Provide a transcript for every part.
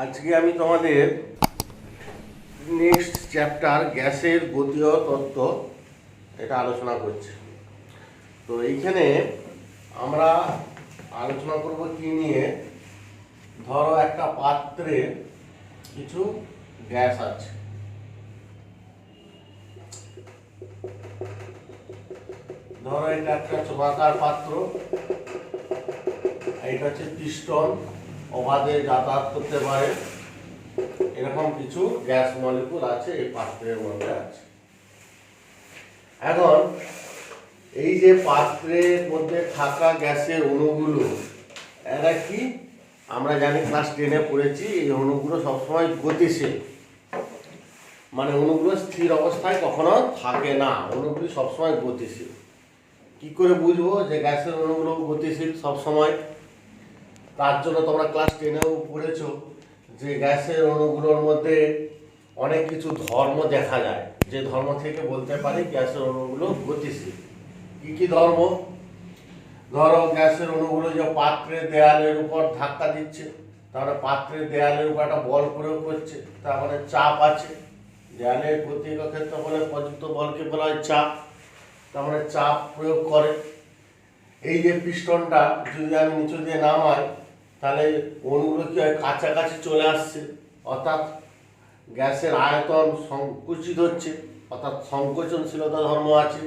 আজকে আমি তোমাদের নেক্সট চ্যাপ্টার গ্যাসের গতীয় তত্ত্ব এটা আলোচনা করছি। তো এইখানে আমরা আলোচনা করব কি নিয়ে। ধরো একটা পাত্রে কিছু গ্যাস আছে, ধরো এটা একটা চোঙাকার পাত্র, এটা হচ্ছে পিস্টন, অবাধে যাতায়াত করতে পারে, এরকম কিছু গ্যাস মলিকুল আছে এই পাত্রের মধ্যে আছে। এখন এই যে পাত্রের মধ্যে থাকা গ্যাসের অণুগুলো এরা কি, আমরা জানি ক্লাস 10-এ পড়েছি, এই অণুগুলো সবসময় গতিশীল, মানে অণুগুলো স্থির অবস্থায় কখনো থাকে না, অণুগুলি সবসময় গতিশীল। কি করে বুঝবো যে গ্যাসের অণুগুলো গতিশীল সবসময়? তার জন্য তোমরা ক্লাস 10-এও পড়েছো যে গ্যাসের অণুগুলোর মধ্যে অনেক কিছু ধর্ম দেখা যায়, যে ধর্ম থেকে বলতে পারি গ্যাসের অণুগুলো গতিশীল। কি কি ধর্ম? ধরো গ্যাসের অণুগুলো যে পাত্রের দেয়ালের উপর ধাক্কা দিচ্ছে, তাহলে পাত্রের দেয়ালের উপর একটা বল প্রয়োগ করছে, তার মানে চাপ আছে। দেয়ালের প্রতি একক ক্ষেত্রফলে প্রযুক্ত বলকে বলা হয় চাপ, তার মানে চাপ প্রয়োগ করে। এই যে পিস্টনটা যদি আমি নিচু দিয়ে নামাই, তাহলে অণুগুলো কি হয়, কাছাকাছি চলে আসছে, অর্থাৎ গ্যাসের আয়তন সংকুচিত হচ্ছে, অর্থাৎ সংকোচনশীলতা ধর্ম আছে।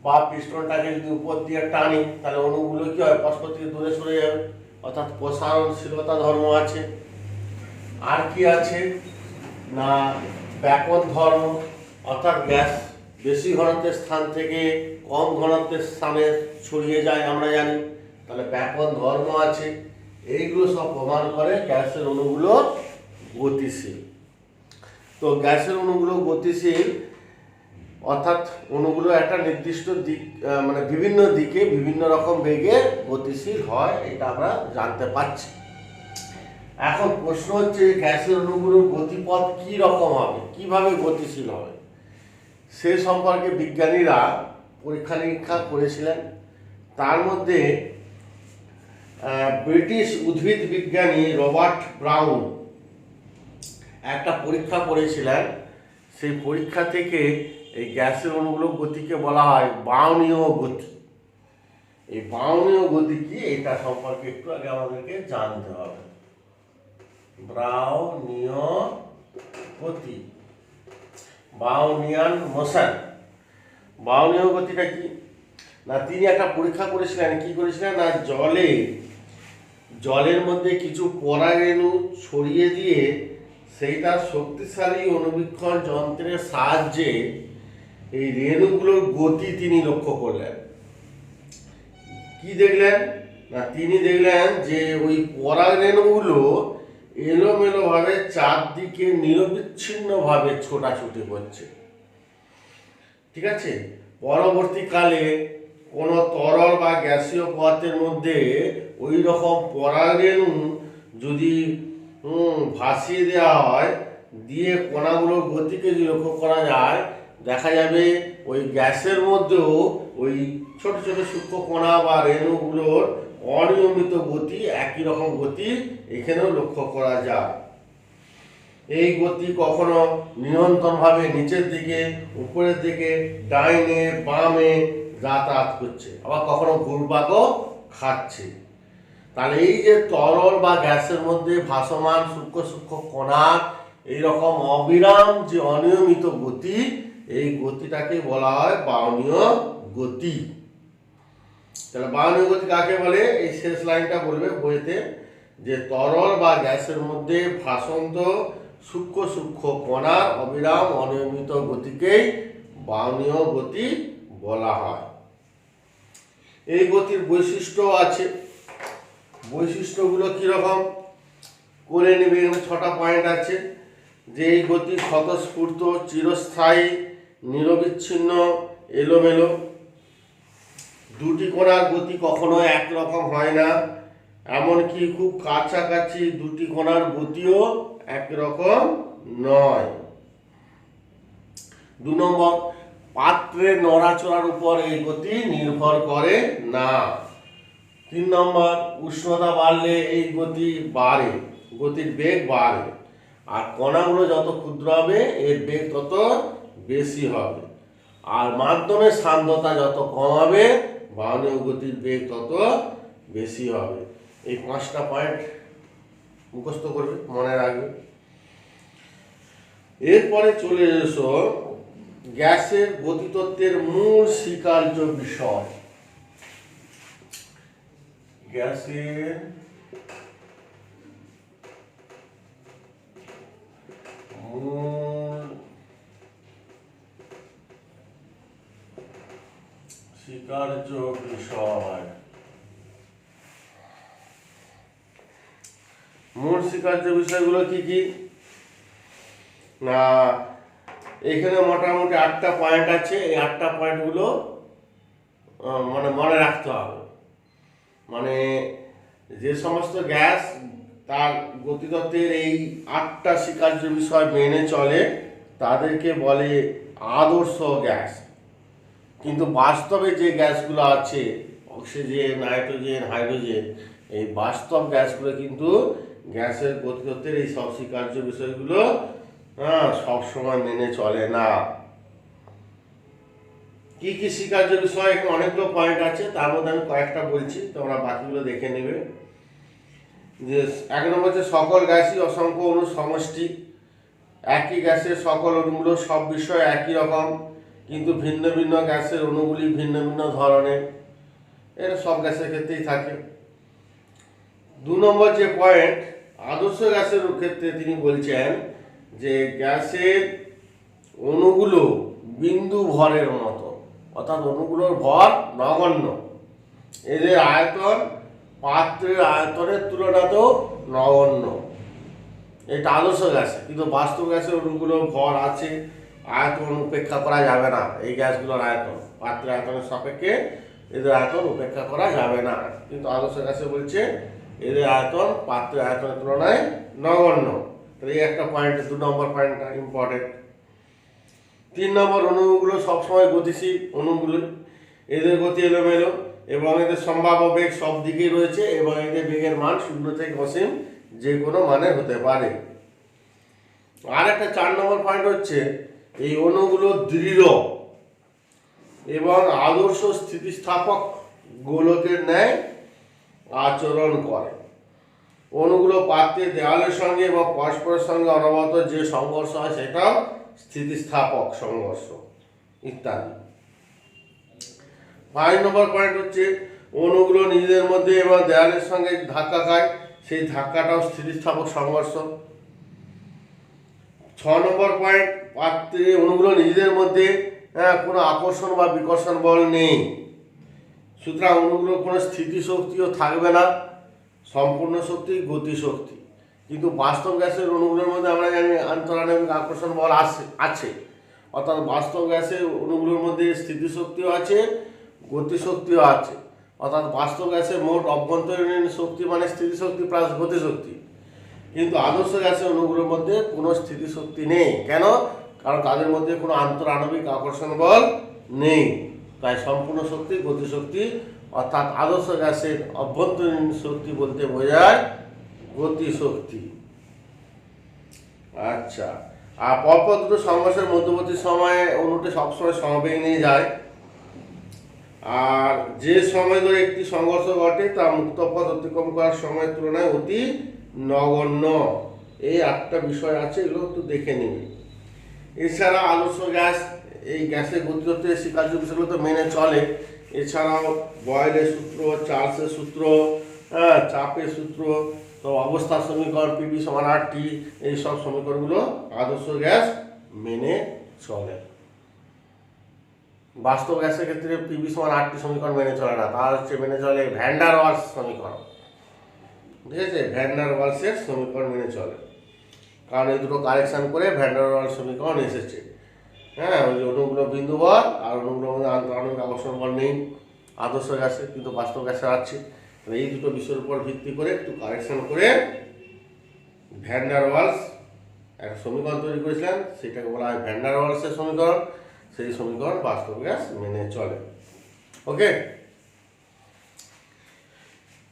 বা পিস্টনটাকে যদি উপর দিয়ে টানি, তাহলে অণুগুলো কি হয়, পরস্পর থেকে দূরে সরে যাবে, অর্থাৎ প্রসারণশীলতা ধর্ম আছে। আর কি আছে না, ব্যাকন ধর্ম, অর্থাৎ গ্যাস বেশি ঘনত্বের স্থান থেকে কম ঘনত্বের স্থানে ছড়িয়ে যায়, আমরা জানি, তাহলে ব্যাকন ধর্ম আছে। এইগুলো সব প্রমাণ করে গ্যাসের অণুগুলো গতিশীল। তো গ্যাসের অণুগুলো গতিশীল, অর্থাৎ অণুগুলো একটা নির্দিষ্ট দিক, মানে বিভিন্ন দিকে বিভিন্ন রকম বেগে গতিশীল হয়, এটা আমরা জানতে পারছি। এখন প্রশ্ন হচ্ছে গ্যাসের অণুগুলোর গতিপথ কি রকম হবে, কিভাবে গতিশীল হবে, সে সম্পর্কে বিজ্ঞানীরা পরীক্ষা নিরীক্ষা করেছিলেন। তার মধ্যে ব্রিটিশ উদ্ভিদ বিজ্ঞানী রবার্ট ব্রাউন একটা পরীক্ষা করেছিলেন। সেই পরীক্ষা থেকে এই গ্যাসের অণুগুলোর গতিকে বলা হয় ব্রাউনীয় গতি। এই ব্রাউনীয় গতি কি, এটা সম্পর্কে একটু আগে আমাদেরকে জানতে হবে। ব্রাউনীয় গতি, ব্রাউনিয়ান মোশন। ব্রাউনীয় গতিটা কি না, তিনি একটা পরীক্ষা করেছিলেন। কি করেছিলেন না, জলের মধ্যে কিছু পরাগরেণু ছড়িয়ে দিয়ে সেইটা শক্তিশালী অণুবীক্ষণ যন্ত্রের সাহায্যে এই রেণুগুলোর গতি তিনি লক্ষ্য করলেন। কি দেখলেন না, তিনি দেখলেন যে ওই পরাগরেণুগুলো এলোমেলোভাবে চারদিকে নিরবিচ্ছিন্নভাবে ছোটাছুটি করছে। ঠিক আছে, পরবর্তীকালে কোনো তরল বা গ্যাসীয় পদার্থের মধ্যে ওই রকম পরাগরেণু যদি ভাসিয়ে দেওয়া হয়, দিয়ে কণাগুলোর গতিকে যদি লক্ষ্য করা যায়, দেখা যাবে ওই গ্যাসের মধ্যেও ওই ছোট ছোট সূক্ষ্ম কণা বা রেণুগুলোর অনিয়মিত গতি, একই রকম গতি এখানেও লক্ষ্য করা যায়। এই গতি কখনো নিরন্তরভাবে নিচের দিকে, উপরের দিকে, ডাইনে বামে যাতায়াত করছে, আবার কখনো ঘুরপাকও খাচ্ছে। তাহলে এই যে তরল বা গ্যাসের মধ্যে ভাসমান সূক্ষ্ম সূক্ষ্ম কণার এইরকম অবিরাম যে অনিয়মিত গতি, এই গতিটাকে বলা হয় ব্রাউনীয় গতি। তাহলে ব্রাউনীয় গতি কাকে বলে, এই শেষ লাইনটা বলবে বইতে, যে তরল বা গ্যাসের মধ্যে ভাসন্ত সূক্ষ্ম সূক্ষ্ম কণার অবিরাম অনিয়মিত গতিকেই ব্রাউনীয় গতি বলা হয়। এই গতির বৈশিষ্ট্য আছে। বৈশিষ্ট্যগুলো কীরকম করে নেবে, এখানে 6টা পয়েন্ট আছে। যে এই গতি স্বতঃস্ফূর্ত, চিরস্থায়ী, নিরবিচ্ছিন্ন, এলোমেলো। দুটি কণার গতি কখনো একরকম হয় না, এমনকি খুব কাছাকাছি দুটি কণার গতিও একরকম নয়। 2 নম্বর, পাত্রের নড়াচড়ার উপর এই গতি নির্ভর করে না। 3 নম্বর, উষ্ণতা বাড়লে এই গতি বাড়ে, গতির বেগ বাড়ে, আর কণাগুলো যত ক্ষুদ্র হবে এর বেগ তত বেশি হবে, আর মাধ্যমের সান্দ্রতা যত কম হবে বায়নীয় গতির বেগ তত বেশি হবে। এই 5টা পয়েন্ট মুখস্থ করবে, মনে রাখবে। এরপরে চলে এসো গ্যাসের গতিতত্ত্বের মূল স্বীকার্য বিষয়। গ্যাসের মূল স্বীকার্য বিষয়। মূল স্বীকার্য বিষয়গুলো কি কি না, এখানে মোটামুটি 8টা পয়েন্ট আছে। এই 8টা পয়েন্টগুলো মানে মনে রাখতে হবে। মানে যে সমস্ত গ্যাস তার গতিতত্ত্বের এই 8টা স্বীকার্য বিষয় মেনে চলে তাদেরকে বলে আদর্শ গ্যাস। কিন্তু বাস্তবে যে গ্যাসগুলো আছে, অক্সিজেন, নাইট্রোজেন, হাইড্রোজেন, এই বাস্তব গ্যাসগুলো কিন্তু গ্যাসের গতিতত্ত্বের এই সব স্বীকার্য বিষয়গুলো সবসময় মেনে চলে না। কি কি স্বীকার্য বিষয়, এখানে অনেকগুলো পয়েন্ট আছে, তার মধ্যে আমি কয়েকটা বলছি, তোমরা বাকিগুলো দেখে নেবে। যে 1 নম্বর হচ্ছে সকল গ্যাসই অসংখ্য অণুর সমষ্টি। একই গ্যাসের সকল অণুগুলো সব বিষয় একই রকম, কিন্তু ভিন্ন ভিন্ন গ্যাসের অণুগুলি ভিন্ন ভিন্ন ধরনের। এটা সব গ্যাসের ক্ষেত্রেই থাকে। 2 নম্বর যে পয়েন্ট, আদর্শ গ্যাসের ক্ষেত্রে তিনি বলছেন যে গ্যাসের অণুগুলো বিন্দু ভরের মতো, অর্থাৎ অণুগুলোর ভর নগণ্য। এদের আয়তন পাত্রের আয়তনের তুলনাতেও নগণ্য। এটা আদর্শ গ্যাসে, কিন্তু বাস্তব গ্যাসের অণুগুলোর ভর আছে, আয়তন উপেক্ষা করা যাবে না। এই গ্যাসগুলোর আয়তন পাত্রের আয়তনের সাপেক্ষে এদের আয়তন উপেক্ষা করা যাবে না, কিন্তু আদর্শ গ্যাসে বলছে এদের আয়তন পাত্রের আয়তনের তুলনায় নগণ্য। তাহলে এই একটা পয়েন্ট, 2 নম্বর পয়েন্টটা ইম্পর্টেন্ট। 3 নম্বর, অণুগুলো সবসময় গতিশীল। অণুগুলো এদের গতি এলোমেলো এবং এদের সম্ভাব্য বেগ সব দিকেই রয়েছে, এবং এদের বেগের মান 0 থেকে অসীম যে কোনো মানে হতে পারে। আর একটা 4 নম্বর পয়েন্ট হচ্ছে এই অণুগুলো দৃঢ় এবং আদর্শ স্থিতিস্থাপক গোলকের ন্যায় আচরণ করে। অণুগুলো পাত্রের দেওয়ালের সঙ্গে এবং পরস্পরের সঙ্গে অনবরত যে সংঘর্ষ হয় সেটাও স্থিতিস্থাপক সংঘর্ষ ইত্যাদি। 5 নম্বর পয়েন্ট হচ্ছে অণুগুলো নিজেদের মধ্যে এবং দেওয়ালের সঙ্গে ধাক্কা খায়, সেই ধাক্কাটাও স্থিতিস্থাপক সংঘর্ষ। 6 নম্বর পয়েন্ট, পাত্রে অণুগুলো নিজেদের মধ্যে কোনো আকর্ষণ বা বিকর্ষণ বল নেই, সুতরাং অণুগুলোর কোনো স্থিতিশক্তিও থাকবে না, সম্পূর্ণ শক্তি গতিশক্তি। কিন্তু বাস্তব গ্যাসের অণুগুলোর মধ্যে আমরা জানি আন্তরাণবিক আকর্ষণ বল আছে, অর্থাৎ বাস্তব গ্যাসের অণুগুলোর মধ্যে স্থিতিশক্তিও আছে, গতিশক্তিও আছে। অর্থাৎ বাস্তব গ্যাসের মোট অভ্যন্তরীণ শক্তি মানে স্থিতিশক্তি প্লাস গতিশক্তি। কিন্তু আদর্শ গ্যাসের অণুগুলোর মধ্যে কোনো স্থিতিশক্তি নেই। কেন? কারণ তাদের মধ্যে কোনো আন্তরাণবিক আকর্ষণ বল নেই, তাই সম্পূর্ণ শক্তি গতিশক্তি। অর্থাৎ আদর্শ গ্যাসের অভ্যন্তরীণ শক্তি বলতে বোঝায় গতিশক্তি। আচ্ছা, আর পরপর দুটো সংঘর্ষের মধ্যবর্তী সময়ে অণুটি সবসময় সমবেগ নিয়ে যায়, আর যে সময় ধরে একটি সংঘর্ষ ঘটে তা মুক্ত পথ অতিক্রম করার সময়ের তুলনায় অতি নগণ্য। এই 8টা বিষয় আছে, এগুলো একটু দেখে নিবি। এছাড়া আদর্শ গ্যাস এই গ্যাসের গতিতত্ত্বের স্বীকার্য বিষয়গুলো তো মেনে চলে। এছাড়াও বয়েলের সূত্র, চার্লসের সূত্র, চাপের সূত্র, তো অবস্থার সমীকরণ পিভি সমান RT, এইসব সমীকরণগুলো আদর্শ গ্যাস মেনে চলে। বাস্তব গ্যাসের ক্ষেত্রে পিভি সমান RT সমীকরণ মেনে চলে না, তার হচ্ছে মেনে চলে ভ্যান ডার ওয়ালস সমীকরণ। ঠিক আছে, ভ্যান ডার ওয়ালসের সমীকরণ মেনে চলে, কারণ এই দুটো কারেকশন করে ভ্যান ডার ওয়ালস সমীকরণ এসেছে। ওই যে অণুগুলো বিন্দু বল আর অণুগুলোর মধ্যে আন্তরাণবিক আকর্ষণ বল নেই আদর্শ গ্যাসে, কিন্তু বাস্তব গ্যাসে আছে। এই দুটো বিষয়ের উপর ভিত্তি করে একটু কারেকশন করে ভ্যান ডার ওয়ালস একটা সমীকরণ তৈরি করেছিলেন, সেটাকে বলা হয় ভ্যান ডার ওয়ালসের সমীকরণ। সেই সমীকরণ বাস্তব গ্যাস মেনে চলে। ওকে,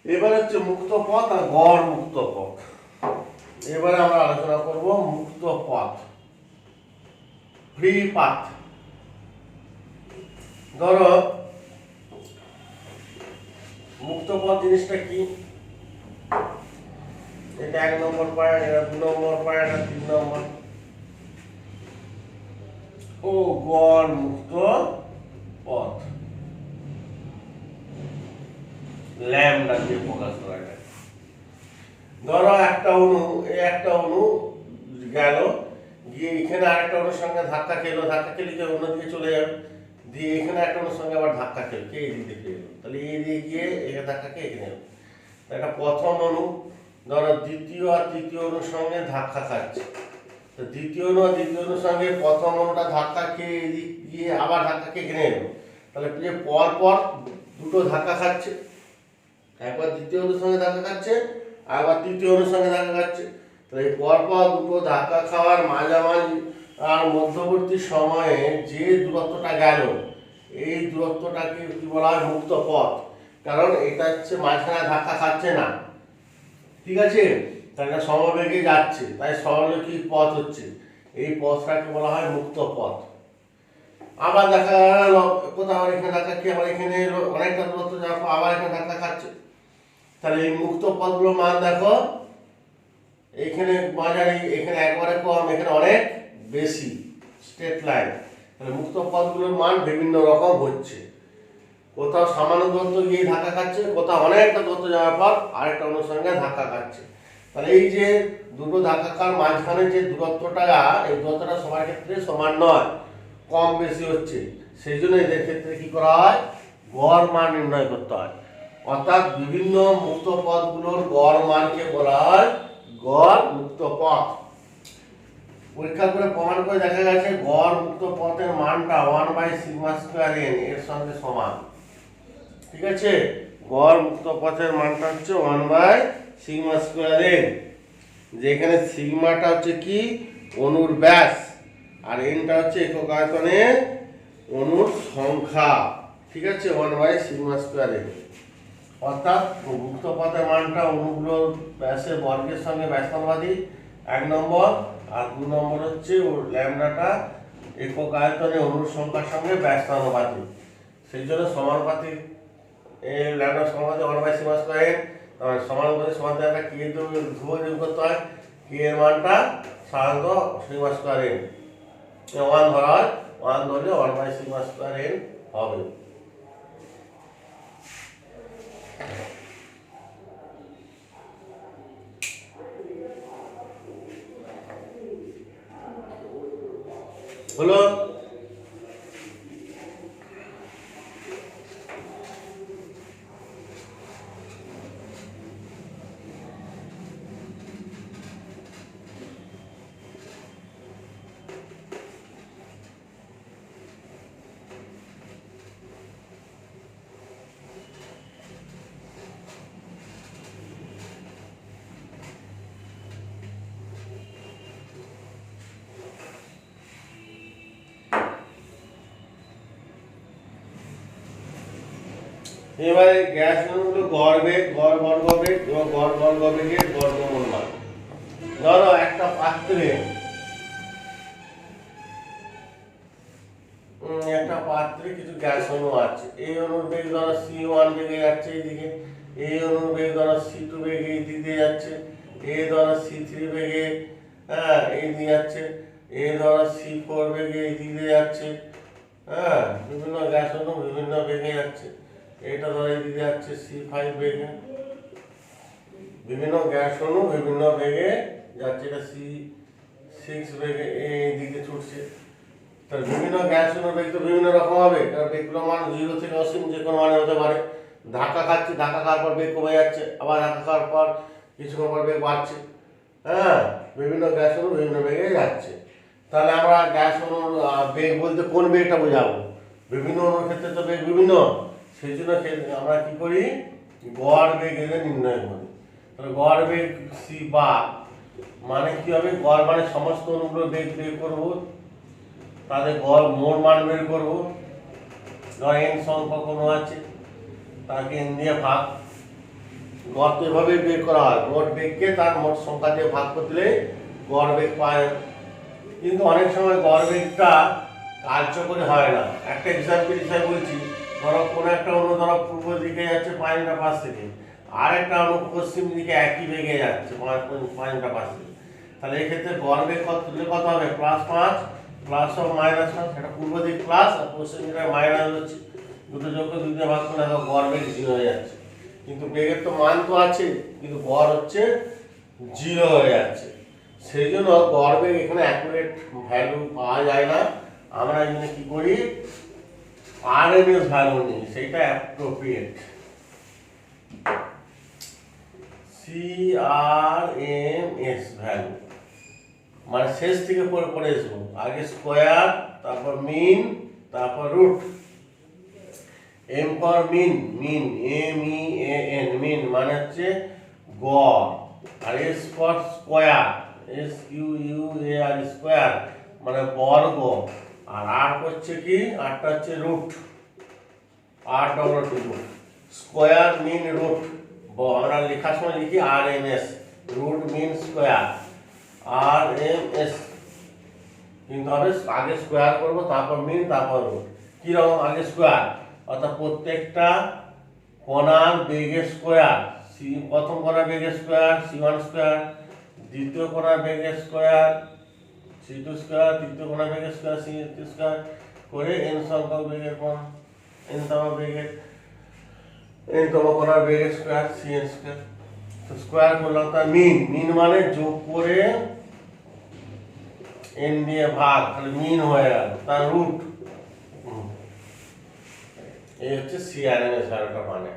এবার হচ্ছে মুক্ত পথ আর গড় মুক্ত পথ। এবারে আমরা আলোচনা করব মুক্ত পথ, ফ্রি পাথ। ধরো মুক্ত পথ জিনিসটা কি? এটা 1 নম্বর পয়েন্ট, এটা 2 নম্বর পয়েন্ট, এটা 3 নম্বর। ও গড় মুক্ত পথ, ল্যামডা দিয়ে প্রকাশ করা যায়। ধরো একটা অণু গেল, গিয়ে এখানে আরেকটা অণুর সঙ্গে ধাক্কা খেলো, ধাক্কা খেলে গিয়ে অন্যদিকে চলে যাবে, দিয়ে এখানে একটা অণুর সঙ্গে আবার ধাক্কা খেলো, কে এই দিকে খেলো, তাহলে এই দিকে গিয়ে এখানে ধাক্কা খেয়ে এখানে এলো। একটা প্রথম অণু ধরো দ্বিতীয় আর তৃতীয় অণুর সঙ্গে ধাক্কা খাচ্ছে, তো দ্বিতীয় অণু আর তৃতীয় অণুর সঙ্গে প্রথম অণুটা ধাক্কা খেয়ে এদিক গিয়ে আবার ধাক্কা খেয়ে এখানে এলো, তাহলে যে পর পর দুটো ধাক্কা খাচ্ছে, একবার দ্বিতীয় অণুর সঙ্গে ধাক্কা খাচ্ছে, আবার তৃতীয় অণুর সঙ্গে ধাক্কা খাচ্ছে। তো এই পরপর দুটো ধাক্কা খাওয়ার মাঝামাঝি আর মধ্যবর্তী সময়ে যে দূরত্বটা গেল, এই দূরত্বটাকে কি বলা হয়? মুক্ত পথ। কারণ এটা হচ্ছে মাঝখানে ধাক্কা খাচ্ছে না, ঠিক আছে, তাই এটা সমবেগে যাচ্ছে, তাই সরলরৈখিক পথ হচ্ছে, এই পথটাকে বলা হয় মুক্ত পথ। আবার দেখা গেল কোথাও এখানে ধাক্কা খেয়ে আবার এখানে এলো, অনেকটা দূরত্ব যাওয়ার পর আবার এখানে ধাক্কা খাচ্ছে, তাহলে এই মুক্ত পথগুলোর মান দেখো, এখানে মাঝারি, এখানে একবারে কম, এখানে অনেক বেশি, স্ট্রেট লাইন। তাহলে মুক্ত পথগুলোর মান বিভিন্ন রকম হচ্ছে, কোথাও সামান্য দূরত্ব গিয়ে ধাক্কা খাচ্ছে, কোথাও অনেকটা দূরত্ব যাওয়ার পর আরেকটা অণুর সঙ্গে ধাক্কা খাচ্ছে। তাহলে এই যে দুটো ধাক্কা খাওয়ার মাঝখানে যে দূরত্বটা, এই দূরত্বটা সবার ক্ষেত্রে সমান নয়, কম বেশি হচ্ছে, সেই জন্য এদের ক্ষেত্রে কি করা হয়? গড় মান নির্ণয় করতে হয়। অর্থাৎ বিভিন্ন মুক্ত পথগুলোর গড় মানকে বলা হয় গড় মুক্ত পথ। পরীক্ষা করে প্রমাণ করে দেখা গেছে গড় মুক্ত পথের মানটা 1/σ² এর সঙ্গে সমান, ঠিক আছে? গড় মুক্ত পথের মানটা হচ্ছে 1/σ², যেখানে সিগমাটা হচ্ছে কি? অণুর ব্যাস, আর এনটা হচ্ছে একক আয়তনে অণুর সংখ্যা, ঠিক আছে? 1/σ²। অর্থাৎ মুক্ত পথের মানটা অণুগুলোর ব্যাসের বর্গের সঙ্গে ব্যাসানুপাতিক 1 নম্বর, আর 2 নম্বর হচ্ছে ল্যামডাটা একক আয়তনে অণুর সংখ্যার সঙ্গে ব্যাসানুপাতিক, সেই জন্য সমানুপাতিক, এই ল্যামডা সমানুপাতিক 1/σ², সমানুপাতিক সমানুপাতিকটা কে ধ্রুবক যোগ করতে হয়, কে এর মানটা সাধারণত σ², 1 ধরা হয়, 1 ধরলে 1/σ² হবে। হলো এবারে গ্যাস অণুগুলো গড় বেগ, গড় বর্গবেগ এবং গড় বর্গবেগের বর্গমূল মান। ধরো একটা পাত্রে কিছু গ্যাস অণু আছে, এই অণুর বেগ ধরো c1 বেগে যাচ্ছে এইদিকে, এই অণুর বেগ ধরো c2 বেগে এই দিকে যাচ্ছে, এই ধরো c3 বেগে এই দিকে যাচ্ছে, এই ধরো c4 বেগে এই দিকে যাচ্ছে, বিভিন্ন গ্যাস অণু বিভিন্ন বেগে যাচ্ছে, এটা ধরো এদিকে যাচ্ছে c5 বেগে, বিভিন্ন গ্যাস অণু বিভিন্ন বেগে যাচ্ছে, এটা c6 বেগে এইদিকে ছুটছে। তাহলে বিভিন্ন গ্যাস অণুর বেগ তো বিভিন্ন রকম হবে, কারণ বেগগুলোর মান 0 থেকে অসীম যে কোনো মানে হতে পারে। ধাক্কা খাচ্ছে, ধাক্কা খাওয়ার পর বেগ কমে যাচ্ছে, আবার ধাক্কা খাওয়ার পর কিছুক্ষণ পর বেগ বাড়ছে, বিভিন্ন গ্যাস অণু বিভিন্ন বেগে যাচ্ছে। তাহলে আমরা গ্যাস অণুর বেগ বলতে কোন বেগটা বোঝাবো? বিভিন্ন অণুর ক্ষেত্রে তো বেগ বিভিন্ন, সেই জন্য আমরা কি করি? গড় বেগ এদের নির্ণয় করি। তাহলে গড় বেগ c⁻, মানে কি হবে? গড় মানে সমস্ত অণুগুলো বেগ বের করবো, তাদের গড় মোট মান বের করবো। ধর n সংখ্যক অণু আছে, তাকে n দিয়ে ভাগ, গড় তো এভাবেই বের করা হয়, মোট বেগকে তার মোট সংখ্যা দিয়ে ভাগ করে দিলে গড় বেগ পায়। কিন্তু অনেক সময় গড় বেগটা কার্যকরী হয় না। একটা এক্সাম্পল হিসাবে বলছি, ধরো কোনো একটা অণু ধরো পূর্ব দিকে যাচ্ছে 5 মিটার পাশ থেকে, আর একটা অণু পশ্চিম দিকে একই বেগে যাচ্ছে 5 মিটার পাশ থেকে, তাহলে এক্ষেত্রে গড় বেগ কত হবে? +5 প্লাস ও -1, সেটা পূর্ব দিক প্লাস আর পশ্চিম দিকে মাইনাস হচ্ছে, দুটো যোগকে 2 দিয়ে ভাগ করলে গড় বেগ 0 হয়ে যাচ্ছে। কিন্তু বেগের তো মান তো আছে, কিন্তু গড় হচ্ছে 0 হয়ে যাচ্ছে। সেই জন্য গড় বেগ এখানে অ্যাকুরেট ভ্যালু পাওয়া যায় না। আমরা এখানে কি করি? আরএমএস ভ্যালু নিই, সেটা অ্যাপ্রোপ্রিয়েট। সিআরএমএস ভ্যালু মানে শেষ থেকে পড়ে আসবো, আগে স্কোয়ার, তারপর মিন, তারপর root. M for mean, mean MEAN, mean মানে হচ্ছে গড়, আর S for square, SQUAR, square মানে বর্গ, আর আর হচ্ছে কি? আরটা হচ্ছে root, R root, square mean root. আমরা লেখার সময় লিখি RMS, root mean square, RMS। কিন্তু হবে আগে স্কোয়ার করবো, তারপর মিন, তারপর রুট। কিরকম? আগে স্কোয়ার, অর্থাৎ প্রত্যেকটা কণার বেগের স্কোয়ার, প্রথম কণার বেগের স্কোয়ার C1 স্কোয়ার, দ্বিতীয় কণার বেগের স্কোয়ার C2 স্কোয়ার, তৃতীয় কণার বেগের স্কোয়ার C3 স্কোয়ার করে n সংখ্যক বেগের nতম কণার বেগের স্কোয়ার Cn স্কোয়ার। তো স্কোয়ার করলাম, তার মিন, মিন মানে যোগ করে n দিয়ে ভাগ, তাহলে মিন হয়ে গেল, তার রুট। এই হচ্ছে সিআরএমএস ভ্যালুটা মানে।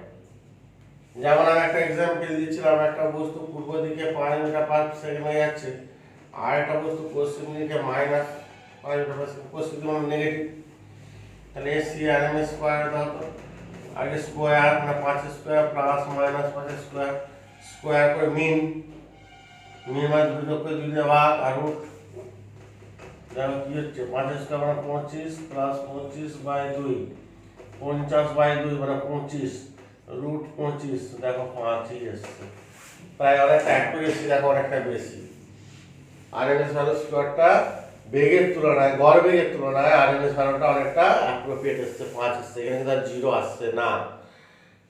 যেমন আমি একটা এক্সাম্পল দিচ্ছিলাম, একটা বস্তু পূর্ব দিকে 5 মিটার পার সেকেন্ডে যাচ্ছে, আর একটা বস্তু পশ্চিম দিকে -5 মিটার পার সেকেন্ড, পশ্চিম দিকে নেগেটিভ, তাহলে সিআরএমএস স্কোয়ার দাও তো। আগে স্কোয়ার মানে 5 square plus minus 5 square, square করে মিন, মিন মানে দুটো যোগ করে 2 দিয়ে ভাগ, আর রুট। দেখো কি হচ্ছে, 5 স্কোয়ার মানে 25 প্লাস 25/2, 50/2 মানে 25, রুট 25, দেখো 5ই এসছে, প্রায় অনেকটা অ্যাকুরেসি দেখো অনেকটা বেশি। আরএমএস ভ্যালু স্কোয়ারটা বেগের তুলনায়, গড় বেগের তুলনায় আরএমএস ভ্যালুটা অনেকটা অ্যাপ্রোপ্রিয়েট এসছে, 5 এসছে, এখানে কিন্তু আর 0 আসছে না।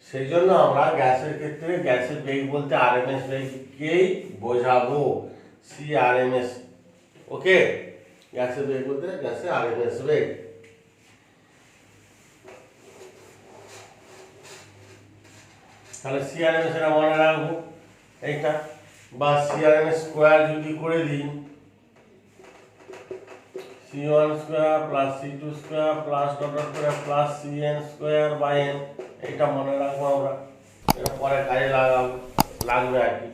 সেই জন্য আমরা গ্যাসের ক্ষেত্রে গ্যাসের বেগ বলতে আরএমএস বেগকেই বোঝাবো, সিআরএমএস। ওকে, গ্যাসের বেগ বলতে গ্যাসের আরএমএস বেগ। তাহলে সিআরএমএস এর মনে রাখবো এইটা, বা সিআরএমএস স্কোয়ার যদি করে দিই, C1 square plus C2 square plus dot করে plus Cn square by n, এটা মনে রাখবো আমরা, এটা পরে কাজে লাগবে আর কি।